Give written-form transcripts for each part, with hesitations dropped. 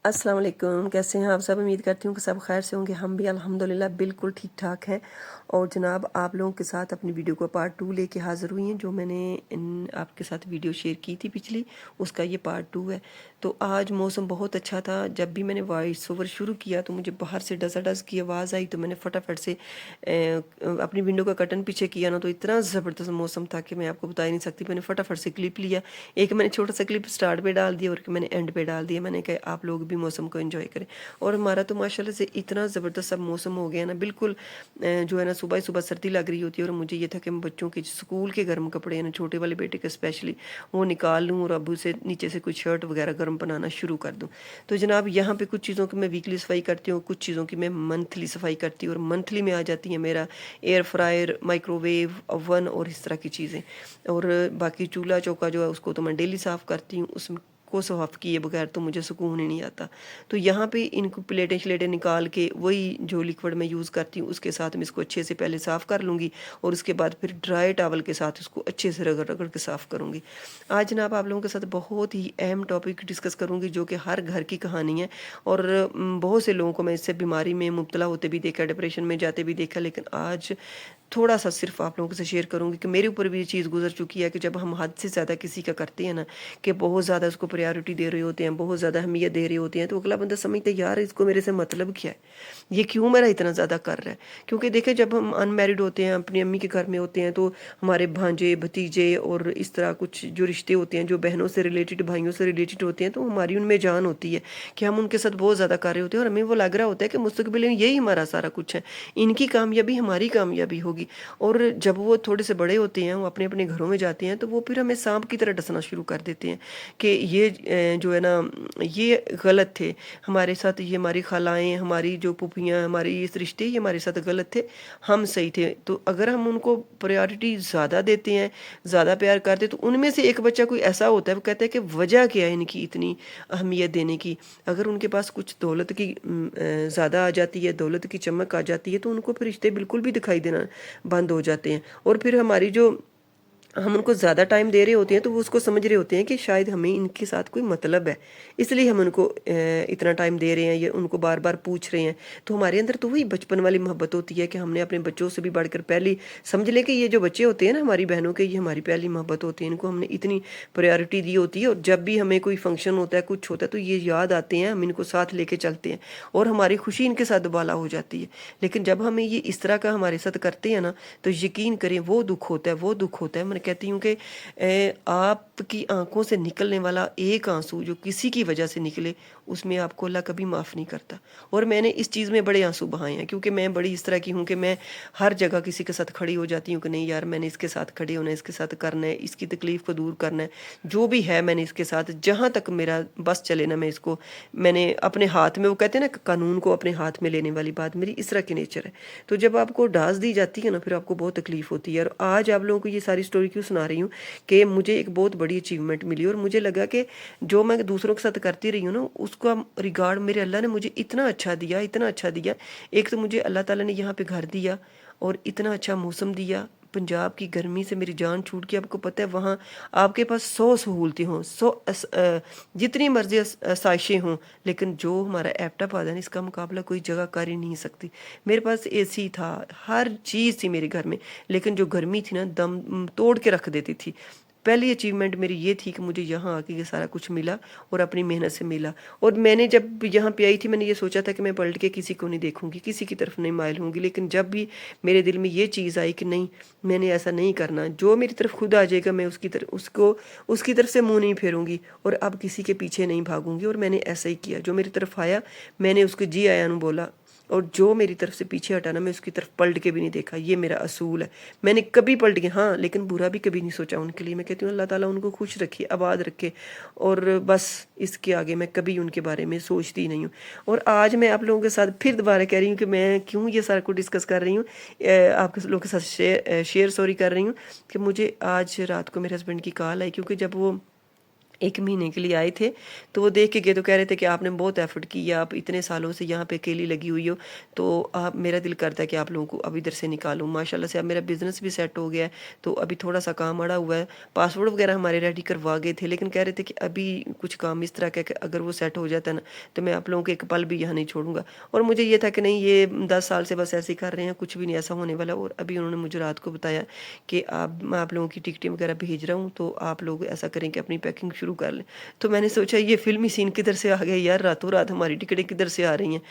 अस्सलाम वालेकुम। कैसे हैं आप सब? उम्मीद करती हूँ कि सब खैर से होंगे। हम भी अल्हम्दुलिल्लाह बिल्कुल ठीक ठाक हैं। और जनाब आप लोगों के साथ अपनी वीडियो को पार्ट 2 लेके हाज़िर हुई हैं। जो मैंने आपके साथ वीडियो शेयर की थी पिछली, उसका ये पार्ट 2 है। तो आज मौसम बहुत अच्छा था। जब भी मैंने वॉइस ओवर शुरू किया तो मुझे बाहर से डज़ की आवाज़ आई, तो मैंने फटाफट से अपनी विंडो का कर्टन पीछे किया ना, तो इतना ज़बरदस्त मौसम था कि मैं आपको बता ही नहीं सकती। मैंने फटाफट से क्लिप लिया। एक मैंने छोटा सा क्लिप स्टार्ट पे डाल दिया और एक मैंने एंड पे डाल दिया। मैंने कहा आप लोग भी मौसम को एंजॉय करें। और हमारा तो माशाल्लाह से इतना ज़बरदस्त सब मौसम हो गया ना, बिल्कुल जो है ना सुबह ही सुबह सर्दी लग रही होती है। और मुझे ये था कि मैं बच्चों के स्कूल के गर्म कपड़े हैं ना, छोटे वाले बेटे के स्पेशली, वो निकाल लूँ और अबू से नीचे से कुछ शर्ट वगैरह गर्म बनाना शुरू कर दूँ। तो जनाब यहाँ पे कुछ चीज़ों की मैं वीकली सफाई करती हूँ, कुछ चीज़ों की मैं मंथली सफाई करती हूँ। और मंथली में आ जाती है मेरा एयर फ्रायर, माइक्रोवेव, ओवन और इस तरह की चीज़ें। और बाकी चूल्हा चौका जो है उसको तो मैं डेली साफ़ करती हूँ। उसको साफ़ किए बगैर तो मुझे सुकून ही नहीं आता। तो यहाँ पे इनको प्लेटें श्लेटें निकाल के वही जो लिक्विड मैं यूज़ करती हूँ उसके साथ मैं इसको अच्छे से पहले साफ़ कर लूँगी। और उसके बाद फिर ड्राई टॉवल के साथ इसको अच्छे से रगड़ रगड़ के साफ़ करूँगी। आज जनाब आप लोगों के साथ बहुत ही अहम टॉपिक डिस्कस करूँगी, जो कि हर घर की कहानी है। और बहुत से लोगों को मैं इससे बीमारी में मुब्तला होते भी देखा, डिप्रेशन में जाते भी देखा। लेकिन आज थोड़ा सा सिर्फ आप लोगों से शेयर करूँगी कि मेरे ऊपर भी ये चीज़ गुजर चुकी है कि जब हम हद से ज़्यादा किसी का करते हैं ना, कि बहुत ज़्यादा उसको प्रायोरिटी दे रहे होते हैं, बहुत ज़्यादा अहमियत दे रहे होते हैं, तो अगला बंदा समझता है यार इसको मेरे से मतलब क्या है, ये क्यों मेरा इतना ज़्यादा कर रहा है। क्योंकि देखिए जब हम अनमैरिड होते हैं, अपनी अम्मी के घर में होते हैं, तो हमारे भांजे भतीजे और इस तरह कुछ जो रिश्ते होते हैं, जो बहनों से रिलेटेड, भाइयों से रिलेटेड होते हैं, तो हमारी उनमें जान होती है कि हम उनके साथ बहुत ज़्यादा कर रहे होते हैं। और हमें वो लग रहा होता है कि मुस्तकबिल में यही हमारा सारा कुछ है, इनकी कामयाबी हमारी कामयाबी होगी। और जब वो थोड़े से बड़े होते हैं, वो अपने अपने घरों में जाते हैं, तो वो फिर हमें सांप की तरह डसना शुरू कर देते हैं कि ये जो है ना, ये गलत थे हमारे साथ, ये हमारी खालाएं, हमारी जो पुफियाँ, हमारी इस रिश्ते, ये हमारे साथ गलत थे, हम सही थे। तो अगर हम उनको प्रायोरिटी ज़्यादा देते हैं, ज़्यादा प्यार करते हैं, तो उनमें से एक बच्चा कोई ऐसा होता है, वो कहता है कि वजह क्या है इनकी इतनी अहमियत देने की। अगर उनके पास कुछ दौलत की ज़्यादा आ जाती है, दौलत की चमक आ जाती है, तो उनको फिर रिश्ते बिल्कुल भी दिखाई देना बंद हो जाते हैं। और फिर हमारी जो हम उनको ज़्यादा टाइम दे रहे होते हैं, तो वो उसको समझ रहे होते हैं कि शायद हमें इनके साथ कोई मतलब है, इसलिए हम उनको इतना टाइम दे रहे हैं, ये उनको बार बार पूछ रहे हैं। तो हमारे अंदर तो वही बचपन वाली मोहब्बत होती है कि हमने अपने बच्चों से भी बढ़कर पहली समझ लें कि ये जो बच्चे होते हैं ना हमारी बहनों के, ये हमारी पहली मोहब्बत होती है। इनको हमने इतनी प्रायोरिटी दी होती है। और जब भी हमें कोई फंक्शन होता है, कुछ होता है, तो ये याद आते हैं, हम इनको साथ लेके चलते हैं और हमारी खुशी इनके साथ दुबाला हो जाती है। लेकिन जब हमें ये इस तरह का हमारे साथ करते हैं ना, तो यकीन करें वो दुख होता है, वो दुख होता है। मैं कहती हूँ कि आपकी आंखों से निकलने वाला एक आंसू जो किसी की वजह से निकले, उसमें आपको अल्लाह कभी माफ़ नहीं करता। और मैंने इस चीज़ में बड़े आंसू बहाए हैं, क्योंकि मैं बड़ी इस तरह की हूँ कि मैं हर जगह किसी के साथ खड़ी हो जाती हूँ कि नहीं यार, मैंने इसके साथ खड़े होना है, इसके साथ करना है, इसकी तकलीफ़ को दूर करना है, जो भी है मैंने इसके साथ, जहाँ तक मेरा बस चले ना, मैं इसको मैंने अपने हाथ में, वो कहते हैं ना कानून को अपने हाथ में लेने वाली बात, मेरी इस तरह की नेचर है। तो जब आपको डांस दी जाती है ना, फिर आपको बहुत तकलीफ होती है। और आज आप लोगों को ये सारी स्टोरी क्यों सुना रही हूँ कि मुझे एक बहुत बड़ी अचीवमेंट मिली, और मुझे लगा कि जो मैं दूसरों के साथ करती रही हूँ ना, उसका रिगार्ड मेरे अल्लाह ने मुझे इतना अच्छा दिया, इतना अच्छा दिया। एक तो मुझे अल्लाह ताला ने यहाँ पे घर दिया और इतना अच्छा मौसम दिया। पंजाब की गर्मी से मेरी जान छूट गई। आपको पता है वहाँ आपके पास 100 सहूलतें हों, 100 जितनी मर्जी आसाइशें हों, लेकिन जो हमारा एप्टाबाद है ना, इसका मुकाबला कोई जगह कर ही नहीं सकती। मेरे पास एसी था, हर चीज़ थी मेरे घर में, लेकिन जो गर्मी थी ना, दम तोड़ के रख देती थी। पहली अचीवमेंट मेरी ये थी कि मुझे यहाँ आके ये सारा कुछ मिला और अपनी मेहनत से मिला। और मैंने जब यहाँ पे आई थी, मैंने ये सोचा था कि मैं पलट के किसी को नहीं देखूंगी, किसी की तरफ नहीं माइल होंगी। लेकिन जब भी मेरे दिल में ये चीज़ आई कि नहीं, मैंने ऐसा नहीं करना, जो मेरी तरफ खुद आ जाएगा मैं उसकी तरफ उसकी तरफ से मुंह नहीं फेरूंगी और अब किसी के पीछे नहीं भागूंगी। और मैंने ऐसा ही किया, जो मेरी तरफ आया मैंने उसको जी आया नु बोला, और जो मेरी तरफ से पीछे हटाना मैं उसकी तरफ पलट के भी नहीं देखा। ये मेरा असूल है। मैंने कभी पलट के, हाँ, लेकिन बुरा भी कभी नहीं सोचा उनके लिए। मैं कहती हूँ अल्लाह ताला उनको खुश रखे, आबाद रखे, और बस इसके आगे मैं कभी उनके बारे में सोचती नहीं हूँ। और आज मैं आप लोगों के साथ फिर दोबारा कह रही हूँ कि मैं क्यों ये सारा कुछ डिस्कस कर रही हूँ, आपके लोगों के साथ शेयर सॉरी कर रही हूँ कि मुझे आज रात को मेरे हस्बैंड की कॉल आई, क्योंकि जब वो 1 महीने के लिए आए थे, तो वो देख के गए तो कह रहे थे कि आपने बहुत एफ़र्ट किया, आप इतने सालों से यहाँ पे अकेली लगी हुई हो, तो आप मेरा दिल करता है कि आप लोगों को अब इधर से निकालूँ। माशाल्लाह से अब मेरा बिज़नेस भी सेट हो गया है, तो अभी थोड़ा-सा काम अड़ा हुआ है। पासपोर्ट वगैरह हमारे रेडी करवा गए थे, लेकिन कह रहे थे कि अभी कुछ काम इस तरह का है कि अगर वो सेट हो जाता है ना, तो मैं आप लोगों को एक पल भी यहाँ नहीं छोड़ूँगा। और मुझे ये था कि नहीं, ये 10 साल से बस ऐसे ही कर रहे हैं, कुछ भी नहीं ऐसा होने वाला। और अभी उन्होंने मुझे रात को बताया कि मैं आप लोगों की टिकटें वगैरह भेज रहा हूँ, तो आप लोग ऐसा करें कि अपनी पैकिंग शुरू कर लें। तो मैंने सोचा ये फ़िल्मी सीन किधर से आ गए यार, रातों रात हमारी टिकटें किधर से आ रही हैं।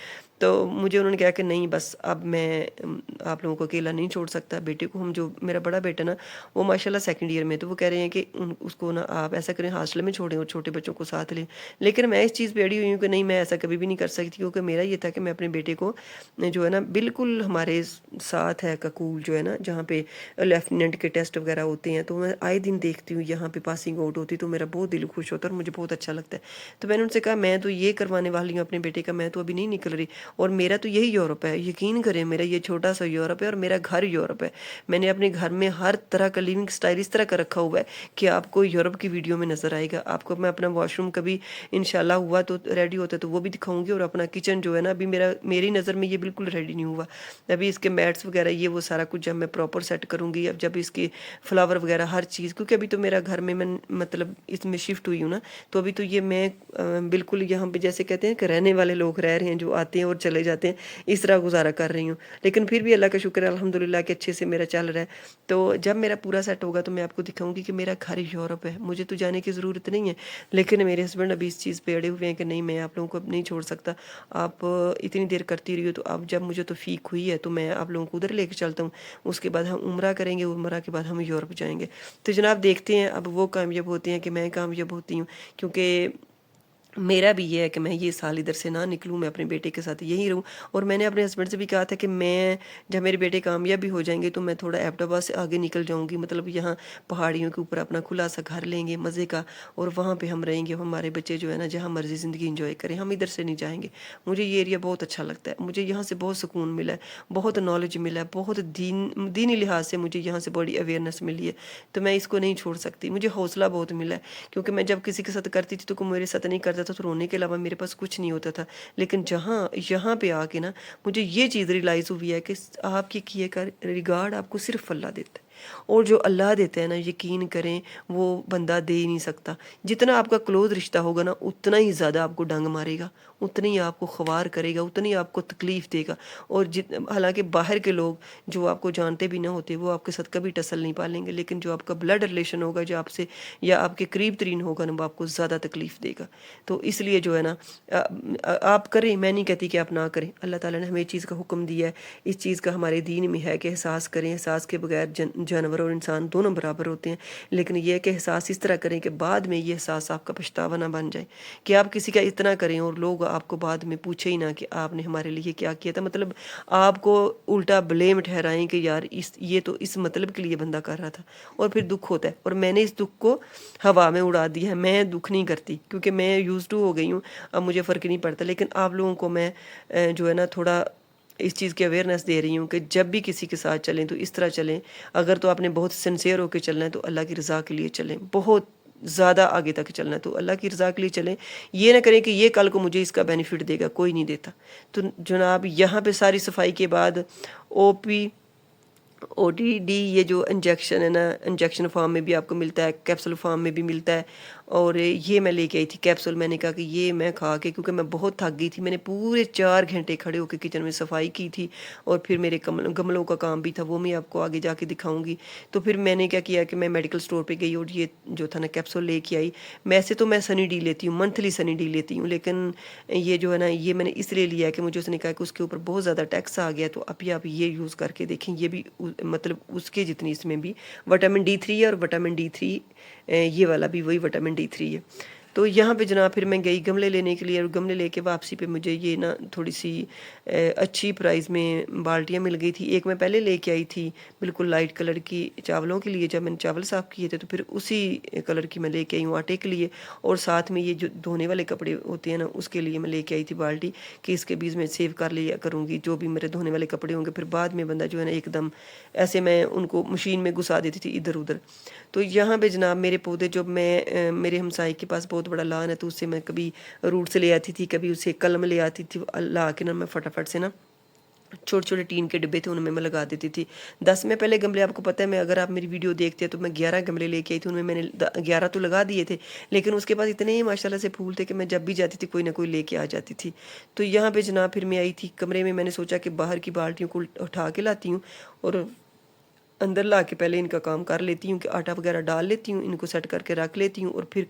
तो मुझे उन्होंने कहा कि नहीं, बस अब मैं आप लोगों को अकेला नहीं छोड़ सकता। बेटे को हम जो मेरा बड़ा बेटा ना, वो माशाल्लाह सेकंड ईयर में, तो वो कह रहे हैं कि उसको ना आप ऐसा करें हॉस्टल में छोड़ें और छोटे बच्चों को साथ लें। लेकिन मैं इस चीज़ पे अड़ी हुई हूँ कि नहीं, मैं ऐसा कभी भी नहीं कर सकती, क्योंकि मेरा ये था कि मैं अपने बेटे को जो है ना बिल्कुल हमारे साथ है ककूल जो है ना, जहाँ पे लेफ्टिनेंट के टेस्ट वगैरह होते हैं, तो मैं आए दिन देखती हूँ यहाँ पे पासिंग आउट होती, तो मेरा बहुत दिल खुश होता है और मुझे बहुत अच्छा लगता है। तो मैंने उनसे कहा मैं तो ये करवाने वाली हूँ अपने बेटे का, मैं तो अभी नहीं निकल रही, और मेरा तो यही यूरोप है, यकीन करें, मेरा ये छोटा सा यूरोप है और मेरा घर यूरोप है। मैंने अपने घर में हर तरह का लिविंग स्टाइल इस तरह का रखा हुआ है कि आपको यूरोप की वीडियो में नज़र आएगा। आपको मैं अपना वॉशरूम कभी इंशाल्लाह हुआ तो रेडी होता है तो वो भी दिखाऊंगी, और अपना किचन जो है ना, अभी मेरी नज़र में ये बिल्कुल रेडी नहीं हुआ। अभी इसके मैट्स वगैरह ये वो सारा कुछ जब मैं प्रॉपर सेट करूँगी, अब जब इसके फ्लावर वगैरह हर चीज़, क्योंकि अभी तो मेरा घर में मैं मतलब इसमें शिफ्ट हुई हूँ ना, तो अभी तो ये मैं बिल्कुल यहाँ पे जैसे कहते हैं कि रहने वाले लोग रह रहे हैं, जो आते हैं और चले जाते हैं, इस तरह गुजारा कर रही हूँ। लेकिन फिर भी अल्लाह का शुक्र है अल्हम्दुलिल्लाह कि अच्छे से मेरा चल रहा है। तो जब मेरा पूरा सेट होगा तो मैं आपको दिखाऊंगी कि मेरा घर यूरोप है, मुझे तो जाने की ज़रूरत नहीं है। लेकिन मेरे हस्बैंड अभी इस चीज़ पे अड़े हुए हैं कि नहीं, मैं आप लोगों को अब नहीं छोड़ सकता, आप इतनी देर करती रही हो, तो अब जब मुझे तो फीक हुई है तो मैं आप लोगों को उधर लेके चलता हूँ। उसके बाद हम उम्रा करेंगे, उम्रा के बाद हम यूरोप जाएंगे। तो जनाब देखते हैं अब वो कामयाब होते हैं कि मैं कामयाब होती हूँ, क्योंकि मेरा भी ये है कि मैं ये साल इधर से ना निकलूँ, मैं अपने बेटे के साथ यहीं रहूँ। और मैंने अपने हस्बैंड से भी कहा था कि मैं जब मेरे बेटे कामयाब भी हो जाएंगे तो मैं थोड़ा एबटाबाद से आगे निकल जाऊँगी, मतलब यहाँ पहाड़ियों के ऊपर अपना खुला सा घर लेंगे मज़े का, और वहाँ पे हम रहेंगे, हमारे बच्चे जो है ना जहाँ मर्ज़ी ज़िंदगी इंजॉय करें, हम इधर से नहीं जाएंगे। मुझे ये एरिया बहुत अच्छा लगता है, मुझे यहाँ से बहुत सुकून मिला है, बहुत नॉलेज मिला है, बहुत दीनी लिहाज से मुझे यहाँ से बड़ी अवेयरनेस मिली है। तो मैं इसको नहीं छोड़ सकती, मुझे हौसला बहुत मिला है, क्योंकि मैं जब किसी के साथ करती थी तो कोई मेरे साथ नहीं करता था, तो रोने के अलावा मेरे पास कुछ नहीं होता था। लेकिन जहाँ यहाँ पे आके ना मुझे ये चीज़ रियलाइज़ हुई है कि आपके किए का रिगार्ड आपको सिर्फ अल्लाह देता है, और जो अल्लाह देता है ना, यकीन करें वो बंदा दे ही नहीं सकता। जितना आपका क्लोज रिश्ता होगा ना, उतना ही ज़्यादा आपको डंग मारेगा, उतनी ही आपको ख्वार करेगा, उतनी ही आपको तकलीफ़ देगा। और हालांकि बाहर के लोग जो आपको जानते भी ना होते, वो आपके साथ कभी टसल नहीं पालेंगे, लेकिन जो आपका ब्लड रिलेशन होगा, जो आपसे या आपके करीब तरीन होगा ना, वो आपको ज़्यादा तकलीफ़ देगा। तो इसलिए जो है ना, आप करें, मैं नहीं कहती कि आप ना करें। अल्लाह ताला ने हमें इस चीज़ का हुक्म दिया है, इस चीज़ का हमारे दीन में है कि एहसास करें। एहसास के बगैर जानवर और इंसान दोनों बराबर होते हैं, लेकिन यह है कि एहसास इस तरह करें कि बाद में ये एहसास आपका पछतावा ना बन जाए, कि आप किसी का इतना करें और लोग आपको बाद में पूछे ही ना कि आपने हमारे लिए क्या किया था, मतलब आपको उल्टा ब्लेम ठहराएं कि यार ये तो इस मतलब के लिए बंदा कर रहा था, और फिर दुख होता है। और मैंने इस दुख को हवा में उड़ा दिया है, मैं दुख नहीं करती, क्योंकि मैं यूज़ टू हो गई हूँ, अब मुझे फ़र्क नहीं पड़ता। लेकिन आप लोगों को मैं जो है ना थोड़ा इस चीज़ की अवेयरनेस दे रही हूँ कि जब भी किसी के साथ चलें तो इस तरह चलें। अगर तो आपने बहुत सिंसियर होकर चलना है तो अल्लाह की रज़ा के लिए चलें, बहुत ज़्यादा आगे तक चलना है तो अल्लाह की रज़ा के लिए चलें। ये ना करें कि ये कल को मुझे इसका बेनिफिट देगा, कोई नहीं देता। तो जनाब यहाँ पे सारी सफाई के बाद ओपी ओटीडी ये जो इंजेक्शन है ना, इंजेक्शन फॉर्म में भी आपको मिलता है, कैप्सूल फॉर्म में भी मिलता है। और ये मैं लेके आई थी कैप्सूल, मैंने कहा कि ये मैं खा के, क्योंकि मैं बहुत थक गई थी, मैंने पूरे 4 घंटे खड़े होकर किचन में सफाई की थी, और फिर मेरे गमलों का काम भी था, वो मैं आपको आगे जाके दिखाऊंगी। तो फिर मैंने क्या किया कि मैं मेडिकल स्टोर पे गई और ये जो था ना कैप्सूल लेके आई। वैसे तो मैं सनी डी लेती हूँ, मंथली सनी डी लेती हूँ, लेकिन ये जो है ना, ये मैंने इसलिए लिया है कि मुझे उसने कहा कि उसके ऊपर बहुत ज़्यादा टैक्स आ गया, तो अभी आप ये यूज़ करके देखें, ये भी मतलब उसके जितनी इसमें भी विटामिन D3 है, और विटामिन D3 ये वाला भी वही विटामिन D3 है। تو یہاں پہ جناب پھر میں گئی گملے لینے کے لیے، اور گملے لے کے واپسی پہ مجھے یہ نا تھوڑی سی اچھی پرائز میں بالٹیاں مل گئی تھی۔ ایک میں پہلے لے کے آئی تھی بالکل لائٹ کلر کی چاولوں کے لیے، جب میں نے چاول صاف کیے تھے تو پھر اسی کلر کی میں لے کے آئی ہوں آٹے کے لیے، اور ساتھ میں یہ جو دھونے والے کپڑے ہوتے ہیں نا اس کے لیے میں لے کے آئی تھی بالٹی، کہ اس کے بیچ میں سیو کر لیا کروں گی جو بھی میرے دھونے والے کپڑے ہوں گے، پھر بعد میں بندہ جو ہے نا ایک دم ایسے میں ان کو مشین میں گھسا دیتی تھی ادھر ادھر۔ تو یہاں پہ جناب میرے پودے جب میں میرے ہمسائے کے پاس بہت بڑا لان ہے تو اس سے میں کبھی روٹ سے لے آتی تھی، کبھی اسے قلم لے آتی تھی، لا کے نا میں فٹافٹ سے نا چھوٹے چھوٹے ٹین کے ڈبے تھے ان میں لگا دیتی تھی۔ 10 میں پہلے گملے، آپ کو پتہ ہے میں اگر آپ میری ویڈیو دیکھتے ہیں تو میں 11 گملے لے کے آئی تھی، ان میں نے 11 تو لگا دیے تھے، لیکن اس کے بعد اتنے ہی ماشاءاللہ سے پھول تھے کہ میں جب بھی جاتی تھی کوئی نہ کوئی لے کے آ جاتی تھی۔ تو یہاں پہ جناب پھر میں آئی تھی کمرے میں نے سوچا کہ باہر کی بالٹیوں کو اٹھا کے لاتی ہوں اور اندر لا کے پہلے ان کا کام کر لیتی ہوں کہ آٹا وغیرہ ڈال لیتی ہوں، ان کو سیٹ کر کے رکھ لیتی ہوں، اور پھر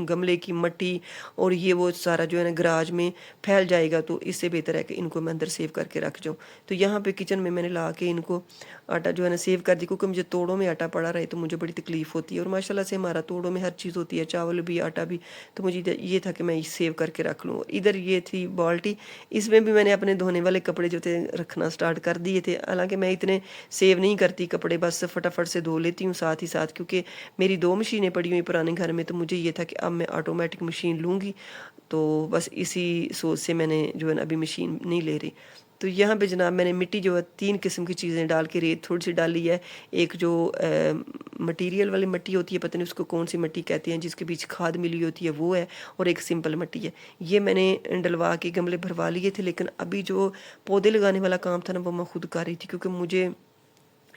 گملے کی مٹی اور یہ وہ سارا جو ہے نا گراج میں پھیل جائے گا، تو اس سے بہتر ہے کہ ان کو میں اندر سیو کر کے رکھ جاؤں۔ تو یہاں پہ کچن میں نے لا کے ان کو آٹا جو ہے نا سیو کر دی، کیونکہ مجھے توڑوں میں آٹا پڑا رہے تو مجھے بڑی تکلیف ہوتی ہے، اور ماشاءاللہ سے ہمارا توڑوں میں ہر چیز ہوتی ہے، چاول بھی آٹا بھی، تو مجھے یہ تھا کہ میں سیو کر کے رکھ لوں۔ ادھر یہ تھی بالٹی، اس میں بھی میں نے اپنے دھونے والے کپڑے جو تھے رکھنا سٹارٹ کر دیے تھے، حالانکہ میں اتنے سیو نہیں کرتی کپڑے، بس فٹافٹ سے دھو لیتی ہوں ساتھ ہی ساتھ، کیونکہ میری 2 مشینیں پڑی ہوئی پرانے گھر میں، تو مجھے یہ تھا کہ اب میں آٹومیٹک مشین لوں گی، تو بس اسی سوچ سے میں نے جو ہے نا ابھی مشین نہیں لے رہی۔ تو یہاں پہ جناب میں نے مٹی جو ہے 3 قسم کی چیزیں ڈال کے، ریت تھوڑی سی ڈالی ہے، ایک جو مٹیریل والی مٹی ہوتی ہے، پتہ نہیں اس کو کون سی مٹی کہتے ہیں، جس کے بیچ کھاد ملی ہوتی ہے وہ ہے، اور ایک سمپل مٹی ہے، یہ میں نے ڈلوا کے گملے بھروا لیے تھے۔ لیکن ابھی جو پودے لگانے والا کام تھا نا وہ میں خود کر رہی تھی، کیونکہ مجھے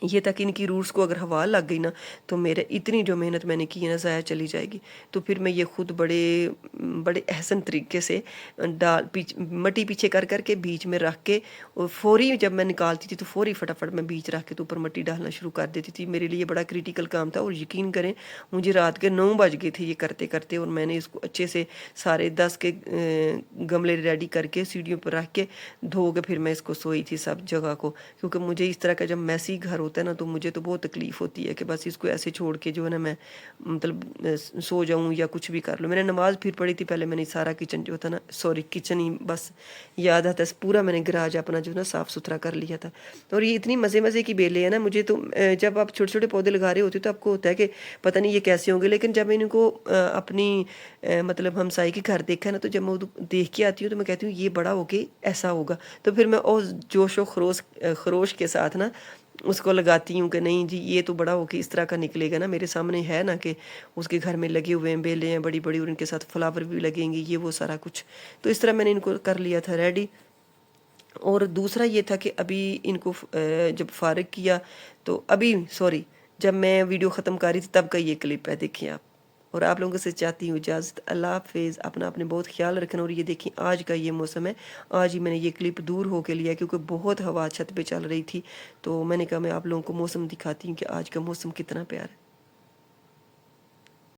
یہ تھا کہ ان کی روٹس کو اگر ہوا لگ گئی نا تو میرے اتنی جو محنت میں نے کی ہے نا ضائع چلی جائے گی، تو پھر میں یہ خود بڑے احسن طریقے سے مٹی پیچھے کر کر کے بیچ میں رکھ کے، اور فوری جب میں نکالتی تھی تو فوری فٹافٹ میں بیچ رکھ کے تو اوپر مٹی ڈالنا شروع کر دیتی تھی۔ میرے لیے بڑا کریٹیکل کام تھا، اور یقین کریں مجھے رات کے 9 بج گئے تھے یہ کرتے کرتے، اور میں نے اس کو اچھے سے سارے 10 کے گملے ریڈی کر کے سیڑھیوں پر رکھ کے دھو کے پھر میں اس کو سوئی تھی سب جگہ کو، کیونکہ مجھے اس طرح کا جب میسی گھر ہوتا ہے نا تو مجھے تو بہت تکلیف ہوتی ہے کہ بس اس کو ایسے چھوڑ کے جو ہے نا میں مطلب سو جاؤں یا کچھ بھی کر لوں۔ میں نے نماز پھر پڑھی تھی پہلے، میں نے سارا کچن جو تھا نا کچن ہی بس یاد آتا ہے، پورا میں نے گراج اپنا جو نا صاف ستھرا کر لیا تھا۔ اور یہ اتنی مزے کی بیلیں ہیں نا، مجھے تو جب آپ چھوٹے چھوٹے پودے لگا رہے ہوتے تو آپ کو ہوتا ہے کہ پتہ نہیں یہ کیسے ہوں گے، لیکن جب میں ان کو اپنی مطلب ہمسائی کے گھر دیکھا نا تو جب میں دیکھ کے آتی ہوں تو میں کہتی ہوں یہ بڑا ہو کے ایسا ہوگا، تو پھر میں اور جوش و خروش کے ساتھ نا اس کو لگاتی ہوں کہ نہیں جی یہ تو بڑا ہو کے اس طرح کا نکلے گا نا، میرے سامنے ہے نا کہ اس کے گھر میں لگے ہوئے ہیں بیلیں ہیں بڑی بڑی، اور ان کے ساتھ فلاور بھی لگیں گے، یہ وہ سارا کچھ، تو اس طرح میں نے ان کو کر لیا تھا ریڈی۔ اور دوسرا یہ تھا کہ ابھی ان کو جب فارغ کیا تو جب میں ویڈیو ختم کر رہی تھی تب کا یہ کلپ ہے، دیکھیں آپ، اور آپ لوگوں سے چاہتی ہوں اجازت، اللہ حافظ، اپنے بہت خیال رکھنا۔ اور یہ دیکھیں آج کا یہ موسم ہے، آج ہی میں نے یہ کلپ دور ہو کے لیا کیونکہ بہت ہوا چھت پہ چل رہی تھی، تو میں نے کہا میں آپ لوگوں کو موسم دکھاتی ہوں کہ آج کا موسم کتنا پیارا ہے۔